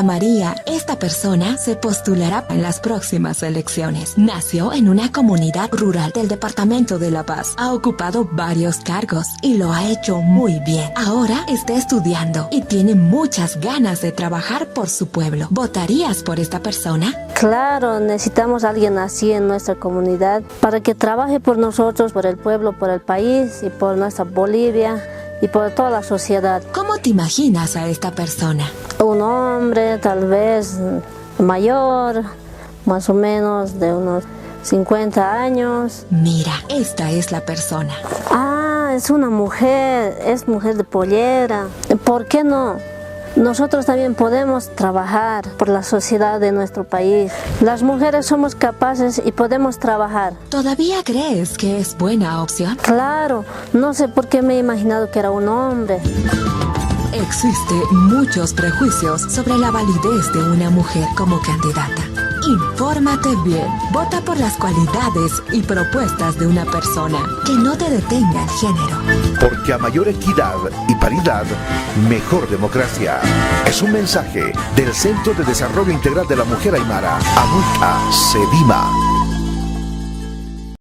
Santa María, esta persona se postulará en las próximas elecciones. Nació en una comunidad rural del departamento de La Paz. Ha ocupado varios cargos y lo ha hecho muy bien. Ahora está estudiando y tiene muchas ganas de trabajar por su pueblo. ¿Votarías por esta persona? Claro, necesitamos a alguien así en nuestra comunidad para que trabaje por nosotros, por el pueblo, por el país y por nuestra Bolivia y por toda la sociedad. ¿Cómo te imaginas a esta persona? Un hombre tal vez mayor, más o menos de unos 50 años. Mira, esta es la persona. Ah, es una mujer, es mujer de pollera. ¿Por qué no? Nosotros también podemos trabajar por la sociedad de nuestro país. Las mujeres somos capaces y podemos trabajar. ¿Todavía crees que es buena opción? Claro, no sé por qué me he imaginado que era un hombre. Existen muchos prejuicios sobre la validez de una mujer como candidata. Infórmate bien. Vota por las cualidades y propuestas de una persona. Que no te detenga el género. Porque a mayor equidad y paridad, mejor democracia. Es un mensaje del Centro de Desarrollo Integral de la Mujer Aymara, AMUICA, SEDIMA.